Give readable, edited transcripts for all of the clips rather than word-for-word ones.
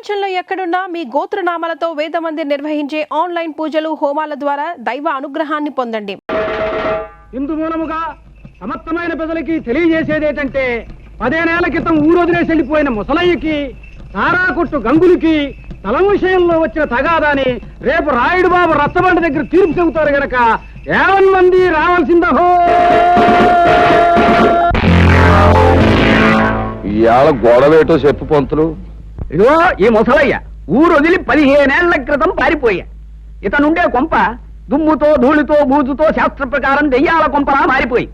ప్రపంచంలో ఎక్కడున్నా మీ గోత్రనామాలతో వేదమందిర్ నిర్వహించే ఆన్లైన్ పూజలు హోమాల ద్వారా దైవ అనుగ్రహాన్ని పొందండి. ఇందు మూలముగా సమర్థమైన ప్రజలకి తెలియజేసేదేటంటే 10 ఏళ్ల క్రితం ఊరొదిలేసి వెళ్ళిపోయిన ముసలయ్యకి సారా కొట్టు గంగులకి స్థలం విషయంలో వచ్చిన తగాదాని రేపు రాయుడు బాబు రచ్చబండ దగ్గర తీర్పు చెబుతారు గనక 50 మంది రావాల్సిందహో. ఇవాళ గొడవేటో చెప్పు పంతులు. ఇదిగో ఈ ముసలయ్య ఊరు వదిలి 15 ఏళ్ల క్రితం పారిపోయా. ఇతనుండే కొంప దుమ్ముతో ధూళితో బూజుతో శాస్త్ర ప్రకారం దెయ్యాల కొంపలా మారిపోయి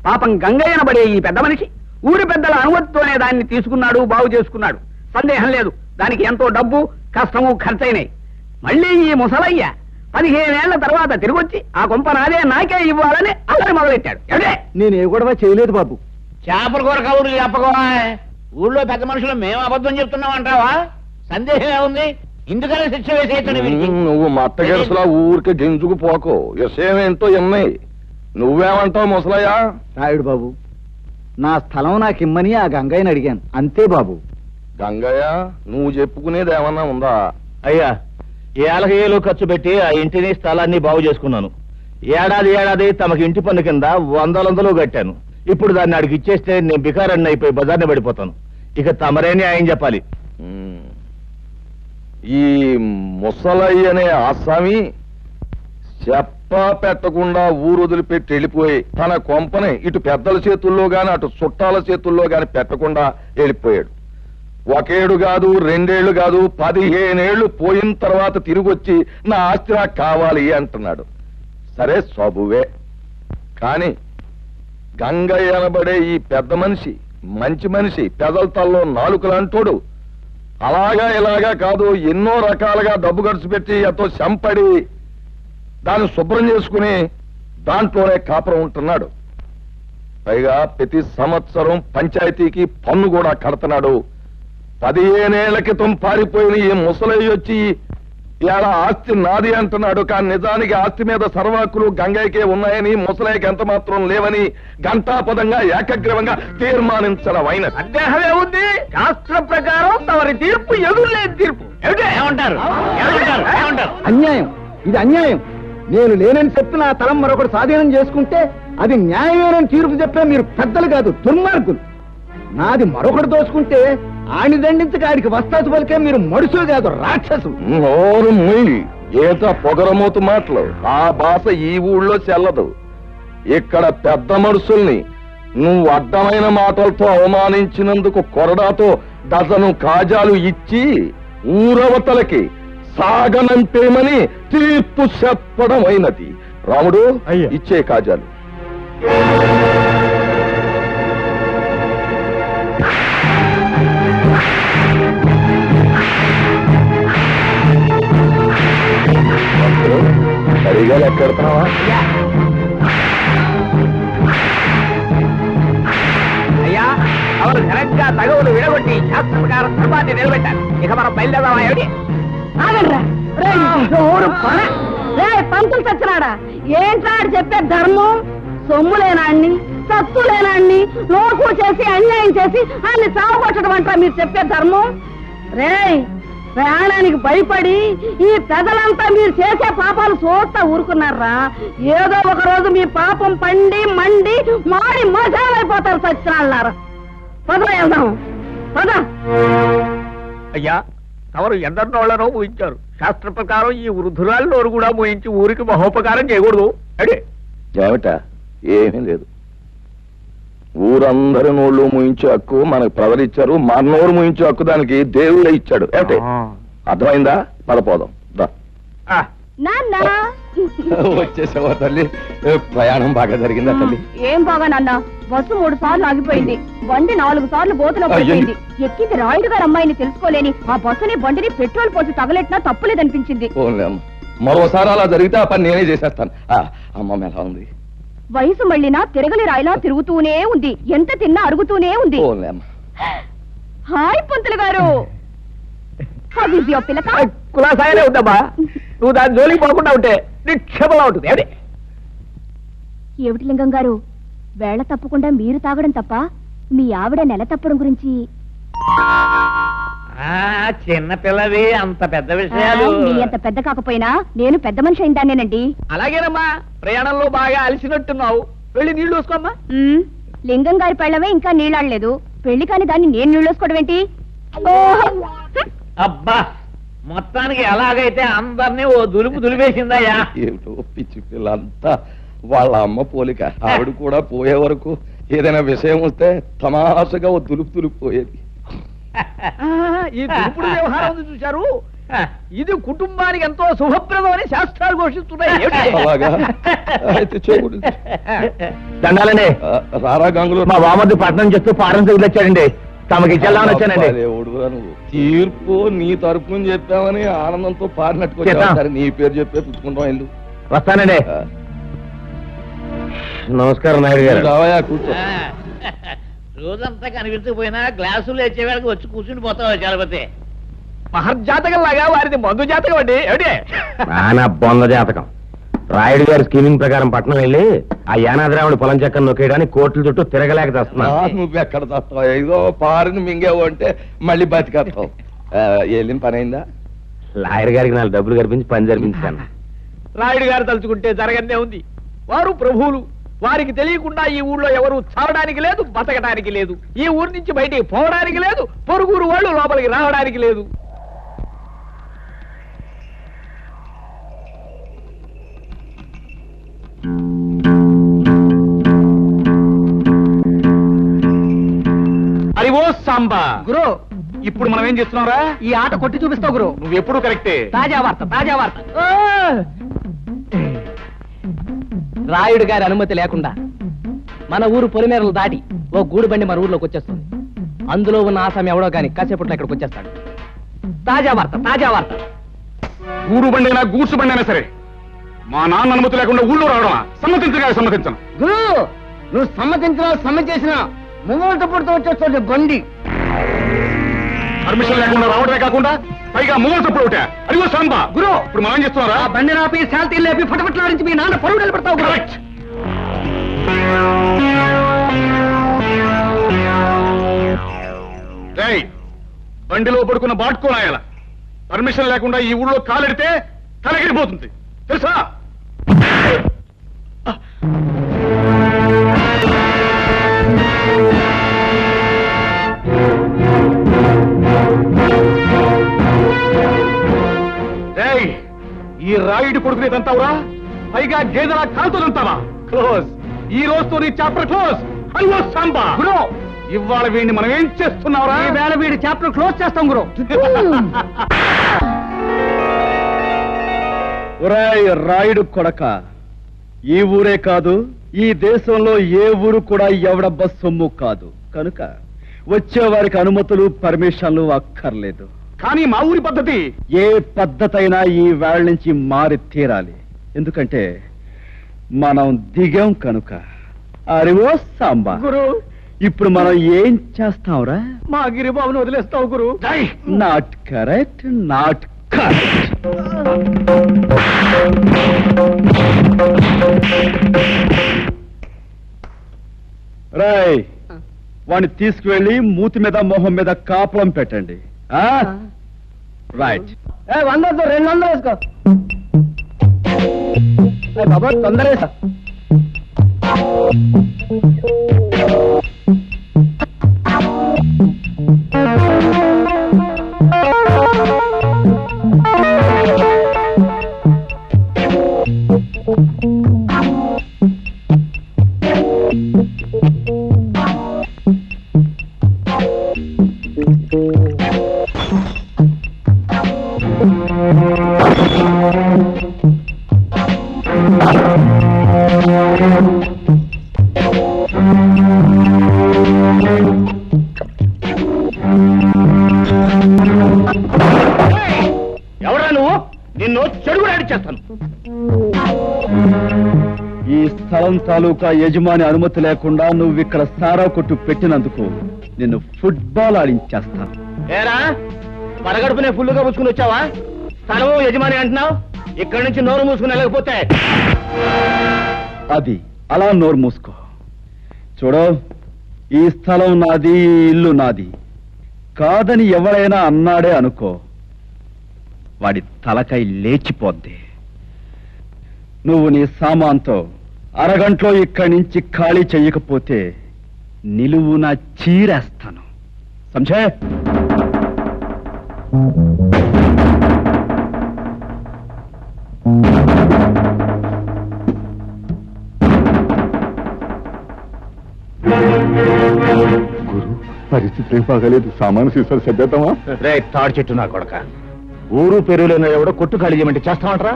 పాపం గంగయ్యన పడే ఈ పెద్ద మనిషి ఊరి పెద్దల అనుమతితోనే దాన్ని తీసుకున్నాడు, బాగు చేసుకున్నాడు. సందేహం లేదు, దానికి ఎంతో డబ్బు కష్టము ఖర్చయినాయి. మళ్ళీ ఈ ముసలయ్య 15 ఏళ్ల తర్వాత తిరిగొచ్చి ఆ కొంప నాదే నాకే ఇవ్వాలని అల్లరి మొదలెట్టాడు. ఎవడే నేనే గొడవ చేయలేదు బాబు. చేపల కూర కబుర్లు చెప్పకోవా. ఊళ్ళో పెద్ద మనుషులు మేము అబద్ధం చెప్తున్నాం అంటావా? సందేహం ఏముంది? ఇందుకనే శిక్ష వేసేయటం. నువ్వు మట్టగెరసలా ఊరికి గింజుకు పోకో. విషయం ఏంటో ఎన్నాయి. నువ్వేమంటావు ముసలయ్య? రాయుడు బాబు, నా స్థలం నాకిమ్మని ఆ గంగయ్యని అడిగాను, అంతే బాబు. గంగయ్య, నువ్వు చెప్పుకునేది ఏమన్నా ఉందా? అయ్యా, ఏళ్ళకి ఏళ్ళు ఖర్చు పెట్టి ఆ ఇంటిని స్థలాన్ని బాగు చేసుకున్నాను. ఏడాది తమకి ఇంటి పన్ను కింద 100 కట్టాను. ఇప్పుడు దాన్ని అడిగి ఇచ్చేస్తే నేను బికారాన్ని అయిపోయి బజార్ని పడిపోతాను. ఇక తమరేని ఆయన చెప్పాలి. ఈ ముసలయ్య అనే ఆసామి చెప్ప పెట్టకుండా ఊరు వదిలిపెట్టి వెళ్ళిపోయి తన కొంపని ఇటు పెద్దల చేతుల్లో గాని అటు చుట్టాల చేతుల్లో గాని పెట్టకుండా వెళ్ళిపోయాడు. 1 ఏడు కాదు, 2 ఏళ్లు కాదు, 15 ఏళ్లు పోయిన తర్వాత తిరిగొచ్చి నా ఆస్తి నాకు కావాలి అంటున్నాడు. సరే సబువే. కాని గంగయ్య అనబడే ఈ పెద్ద మనిషి మంచి మనిషి, పెదల తల్లో నాలుకలంటోడు. అలాగా ఇలాగా కాదు, ఎన్నో రకాలుగా డబ్బు ఖర్చు పెట్టి ఎంతో చంపడి దాన్ని శుభ్రం చేసుకుని దాంట్లోనే కాపురం ఉంటున్నాడు. పైగా ప్రతి సంవత్సరం పంచాయతీకి పన్ను కూడా కడుతున్నాడు. 15 ఏళ్ల క్రితం పారిపోయిన ఈ ముసలయ్య వచ్చి ఇలా ఆస్తి నాది అంటున్నాడు. కానీ నిజానికి ఆస్తి మీద సర్వాకులు గంగయ్యకే ఉన్నాయని, ముసలయ్యకి ఎంత మాత్రం లేవని ఘంటాపదంగా ఏకగ్రీవంగా తీర్మానించడం అయినది. సందేహమే ఉంది. శాస్త్ర ప్రకారం తమరి తీర్పు ఎదురులేని తీర్పు. ఏమంటారు? అన్యాయం, ఇది అన్యాయం. నేను లేనని చెప్పి నా తలం మరొకటి స్వాధీనం చేసుకుంటే అది న్యాయమేనని తీర్పు చెప్పే మీరు పెద్దలు కాదు, దుర్మార్గులు. నాది మరొకటి దోచుకుంటే ఆని దండించక ఆడికి వస్తాసు పలికే మీరు మడుసు కాదు, రాక్షసు. నోరు మూయి. ఏత పొగరమూతు మాటలు. ఆ భాష ఈ ఊళ్ళో చెల్లదు. ఇక్కడ పెద్ద మనుషుల్ని నువ్వు అడ్డమైన మాటలతో అవమానించినందుకు కొరడాతో డజను కాజాలు ఇచ్చి ఊరవతలకి సాగనంపేమని తీర్పు చెప్పడం అయినది. రాముడు, ఇచ్చే కాజాలు. సరిగా లెక్కెడతావా? అయ్యా, అవరు ఘనంగా తగవులు విడగొట్టి శాస్త్ర ప్రకారం ధర్మాన్ని నిలబెట్టారు. ఇక మనం బయలుదేరదామా? ఏమిటి పంతులు చచ్చినాడా? ఏంటాడు చెప్పే ధర్మం? సొమ్ము లేనాన్ని, సత్తు లేనాన్ని లోకు చేసి అన్యాయం చేసి అన్ని చావగొట్టడం అంటారా మీరు చెప్పే ధర్మం? రే, ప్రాణానికి భయపడి ఈ పెదలంతా మీరు చేసే పాపాలు చూస్తా ఊరుకున్నారా? ఏదో ఒక రోజు మీ పాపం పండి మండి మాడి మసాలైపోతారు సచ్చినాళ్ళారా. పద వెళ్దాం, పద. అయ్యా, తమరు ఎందరినోళ్లనో ఊహించారు. శాస్త్ర ప్రకారం ఈ వృద్ధురాళ్ళనోరు కూడా మోయించి ఊరికి మహోపకారం చేయకూడదు. అడే ఏమిట? ఏమీ లేదు. ఊరందరి నోళ్ళు ముయించే హక్కు మనకు ప్రవరించారు. మన నోరు ముయించే హక్కు దానికి దేవుడే ఇచ్చాడు. ఏమిటి? అర్థమైందా? పదపోదాం. వచ్చేసావా తల్లి? ప్రయాణం బాగా జరిగిందా తల్లి? ఏం బాగా నాన్న, బస్సు 3 సార్లు ఆగిపోయింది. బండి 4 సార్లు గోతులో పడిపోయింది. ఎక్కింది రాయుడు గారు అమ్మాయిని తెలుసుకోలేని ఆ బస్సుని బండిని పెట్రోల్ పోసి తగలెట్టినా తప్పులేదనిపించింది. మరోసారి అలా జరిగితే ఆ పని నేనే చేసేస్తాను. అమ్మమ్మ ఎలా ఉంది? వయసు మళ్ళినా తిరగలి రాయిలా తిరుగుతూనే ఉంది. ఎంత తిన్నా అరుగుతూనే ఉంది. హాయ్ పంతులు గారు. కులాసాయనే ఉందమ్మా. నువ్వు దాని జోలికి పోకుండా ఉంటే నిక్షేపలా ఉంటుంది. ఏమిటి లింగం గారు, వేళ తప్పకుండా మీరు తాగడం తప్ప మీ ఆవిడ నెల తప్పడం గురించి చిన్న పిల్లవి అంత పెద్ద విషయాలు నీ అంత పెద్ద కాకపోయినా నేను పెద్ద మనిషి అయిందానేనండి. అలాగేనమ్మా, ప్రయాణంలో బాగా అలసినట్టున్నావు, వెళ్ళి నీళ్లు చూసుకోమ్మా. లింగం గారి పెళ్ళవే ఇంకా నీళ్ళాడలేదు, పెళ్లి కాని దాన్ని నేను నీళ్ళోసుకోవడం ఏంటి? అబ్బా, మొత్తానికి ఎలాగైతే అందరినీ ఓ దులుపు దులిపేసిందయ్యా. ఏమిటో పిచ్చి పిల్లంతా వాళ్ళ అమ్మ పోలిక. ఆవిడ కూడా పోయే వరకు ఏదైనా విషయం వస్తే తమాషగా ఓ దులుపు పోయేది. ఈ దురుపుడు వ్యవహారం ఉంది చూశారు, ఇది కుటుంబానికి ఎంతో శుభప్రదం అని శాస్త్రాలు ఘోషిస్తున్నాయి. అలాగా అయితే చెవుడు. దండాలండి. రారా గంగులు, మా బామర్ది పట్నం చేస్తూ పారం వచ్చాడండి, తమకి ఇచ్చేద్దామని వచ్చానండి. నువ్వు తీర్పు నీ తరపుని చెప్పామని ఆనందంతో పారినట్టుకు సరే నీ పేరు చెప్పే పుచ్చుకుంటాం ఇల్లు. వస్తానండి. నమస్కారం నాయుడు గారు. రావయా, కూర్చో. రోజంతా కనిపించకపోయినా గ్లాసులు వచ్చే వేళకి వచ్చి కూర్చుని పోతావు చలపతి. మహర్జాతకం లాగా వారిది మందు జాతకం అండి. ఏమిటి నా బొంద జాతకం. రాయుడు గారి స్కీమింగ్ ప్రకారం పట్నం వెళ్ళి ఆ యానాద్రావుడి పొలం చెక్కను నొక్కేయడానికి కోట్ల చుట్టూ తిరగలేక తెస్తున్నా. నువ్వెక్కడ తస్తావు? ఏదో పారిని మింగేవు అంటే మళ్ళీ బతికేస్తావు. వెళ్ళిన పని అయిందా? లాయర్ గారికి 4 డబ్బులు కల్పించి పని జరిపించాను. రాయుడు గారు తలుచుకుంటే జరగనే ఉంది. వారు ప్రభువులు, వారికి తెలియకుండా ఈ ఊళ్ళో ఎవరు చావడానికి లేదు, బతకడానికి లేదు, ఈ ఊరి నుంచి బయటికి పోవడానికి లేదు, పొరుగురు వాళ్ళు లోపలికి రావడానికి లేదు. అరివో సాంబా గురు, ఇప్పుడు మనం ఏం చేస్తున్నావురా? ఈ ఆట కొట్టి చూపిస్తావు గురు. నువ్వు ఎప్పుడు కరెక్టే. తాజా వార్త, తాజా వార్త. రాయుడు గారి అనుమతి లేకుండా మన ఊరు పొలిమేరలు దాటి ఓ గూడు బండి మన ఊర్లోకి వచ్చేస్తుంది. అందులో ఉన్న ఆసామి ఎవడో గాని కాసేపట్లో ఇక్కడికి వచ్చేస్తాడు. తాజా వార్త, తాజా వార్త. గూడు బండైనా గూడ్సు బండైనా సరే మా నాన్న అనుమతి లేకుండా ఊళ్ళో రావడమా? సమ్మతించగా సమ్మతించను. గురు, నువ్వు సమ్మతించినా సమ్మతించినా ముంగట పుడుతూ వచ్చేస్తుంది బండి. పర్మిషన్ లేకుండా రావడమే కాకుండా పైగా మూగలు తప్పుడు ఒకటే. అదిగో సాంబా గురు, ఇప్పుడు మనం ఏం చేస్తున్నారా? బండి నాపి శాల్తీ లేపి ఫటఫట్లాడించి మీ నాన్న పరువు నిలబడతావు. కరెక్ట్. బండిలో పడుకున్న బాటుకోనాయాల పర్మిషన్ లేకుండా ఈ ఊళ్ళో కాలెడితే తలగిరిపోతుంది తెలుసా? ఈ రాయుడు కొడుకునేదంతావురా, పైగా గేదెలా కాలుతోదంతావా? క్లోజ్. ఈ రోజుతో నీ చాప్టర్ క్లోజ్. అయ్యో సాంబా గురు, ఇవాళ వీడిని మనం ఏం చేస్తున్నావురా? ఈ వేళ వీడి చాప్టర్ క్లోజ్ చేస్తాం గురు. ఒరేయ్ రాయుడు కొడక, ఈ ఊరే కాదు, ఈ దేశంలో ఏ ఊరు కూడా ఎవడబ్బ సొమ్ము కాదు. కనుక వచ్చే వారికి అనుమతులు పర్మిషన్లు అక్కర్లేదు. కానీ మా ఊరి పద్ధతి ఏ పద్ధతైనా ఈ వేళ నుంచి మారి తీరాలి. ఎందుకంటే మనం దిగాం కనుక. అరివో సాంబా గురు, ఇప్పుడు మనం ఏం చేస్తాంరా? మా గిరిబాబును వదిలేస్తావు గురు. Not correct, not correct. రాయ్, వాడిని తీసుకువెళ్ళి మూతి మీద మొహం మీద కాపురం పెట్టండి. రైట్. 100 200 వేసుకో బాబా, తొందర వేసా. ఎవరా నువ్వు? నిన్ను చెడుగు చేస్తాను. ఈ స్థలం తాలూకా యజమాని అనుమతి లేకుండా నువ్వు ఇక్కడ సారా కొట్టు పెట్టినందుకు నిన్ను ఫుట్బాల్ ఆడించేస్తాను. ఏరా, పరగడుపునే ఫుల్లుగా పుచ్చుకుని వచ్చావా? స్థలము యజమాని అంటున్నావు, ఇక్కడి నుంచి నోరు మూసుకుని వెళ్ళకపోతే అది అలా నోరు మూసుకో. చూడు, ఈ స్థలం నాది, ఈ ఇల్లు నాది. కాదని ఎవరైనా అన్నాడే అనుకో, వాడి తలకై లేచిపోద్ది. నువ్వు నీ సామాన్తో అరగంటలో ఇక్కడి నుంచి ఖాళీ చెయ్యకపోతే నిలువున చీరేస్తాను. సంజయ్, గురు, పరిస్థితి ఏం బాగాలేదు. సామాను సీసాలు సర్దేద్దామా? రే తాడి చెట్టు నా కొడక, ఊరు పెరుగులైన ఎవడో కొట్టు ఖాళీ చేయమంటే చేస్తామంటరా?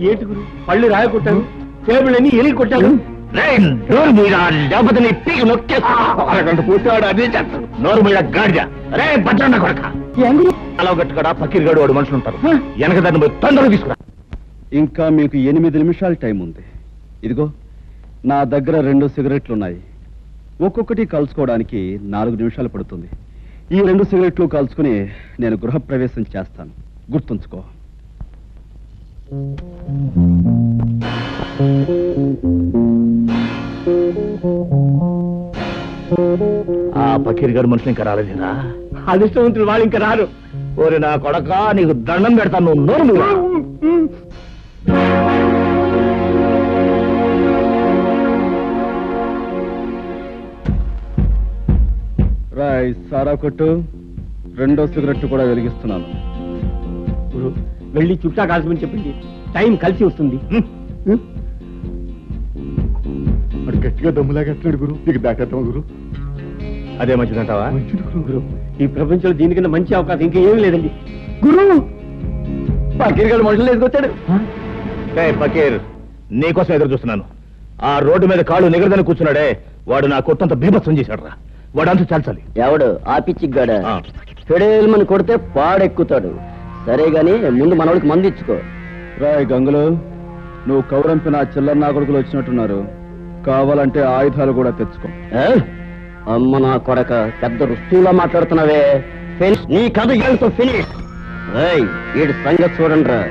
ఏంటి గురు, పళ్ళు రాయ కొట్టాను, టేబుల్ అన్ని ఎలిగి కొట్టాను. నోరు మీద లేకపోతే నీ పీకి నొక్కేస్తా. అరగంట పూర్తివాడు అదే చేస్తాడు. నోరు మీద గాడిద. రే భద్రన్న కొడక, అలా గట్టుకడా పక్కిరిగాడు వాడు మనుషులు ఉంటారు. వెనక దాన్ని పోయి తొందరగా తీసుకురా. ఇంకా మీకు 8 నిమిషాలు టైం ఉంది. ఇదిగో నా దగ్గర 2 సిగరెట్లున్నాయి. ఒక్కొక్కటి కలుసుకోవడానికి 4 నిమిషాలు పడుతుంది. ఈ 2 సిగరెట్లు కలుసుకుని నేను గృహప్రవేశం చేస్తాను, గుర్తుంచుకో. ఆ పక్కిరిగాడు మనుషులు ఇంకా రాలేదేనా? అదృష్టవంతులు వాళ్ళు ఇంకా రారు. ఓరి నా కొడక, నీకు దండం పెడతాను. నువ్వు నోరు మూయరా. రాయ్ సారా కొట్టు. 2వ సిగరెట్ కూడా వెలిగిస్తున్నాను. గురు, వెళ్ళి చుట్టా కాల్చమని చెప్పండి, టైం కలిసి వస్తుంది. వాడు గట్టిగా దమ్ములాగేస్తున్నాడు గురు, నీకు దాటేద్దాం గురు. అదే మంచిదంటావా? మంచిది గురు, ఈ ప్రపంచంలో దీనికన్నా మంచి అవకాశం ఇంకా ఏమీ లేదండి. గురు, పక్కిరిగాడు మనుషులు వేసుకొచ్చాడు. రే పకీర్, నీకోసం ఎదురు చూస్తున్నాను. ఆ రోడ్డు మీద కాళ్ళు నిగరదని కూర్చున్నాడే, వాడు నా కొట్టంత బీభత్సం చేశాడు రా. వాడు అంతా చాల్చాలి. ఎవడు ఆ పిచ్చిగాడ? ఆ. ఫెడేల్మని కొడితే పాడెక్కుతాడు. సరే గాని ముందు మనోడికి మందు ఇచ్చుకో. రాయ్ గంగులు, నువ్వు కౌరంపిన చిల్లన్న కొడుకులు వచ్చినట్టున్నారు. కావాలంటే ఆయుధాలు కూడా తెచ్చుకో. ఏ? అమ్మ నా కొడక, పెద్ద రుస్తువులా మాట్లాడుతున్నావే. నీ కథ ఏళ్ళతో ఫినిష్. వీడి సంగతి చూడండి రా.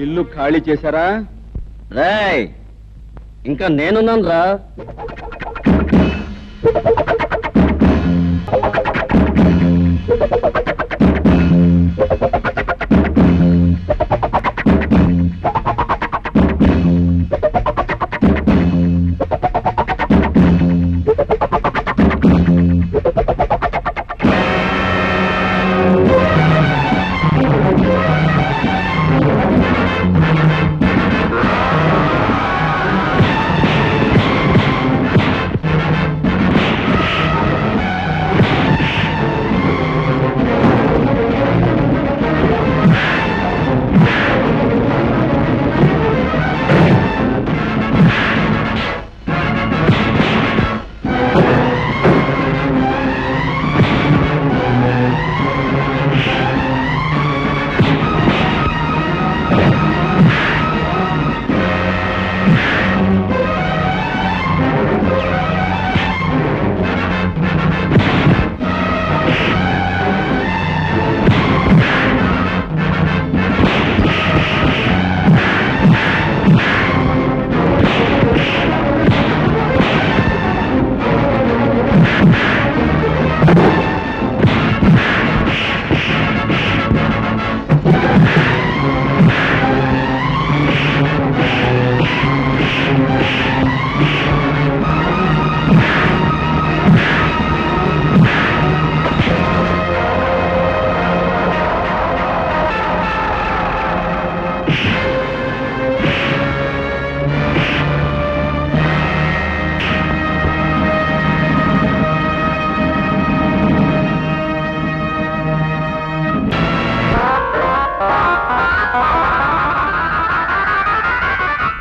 ఇల్లు ఖాళీ చేశారా? రేయ్, ఇంకా నేనున్నాను రా.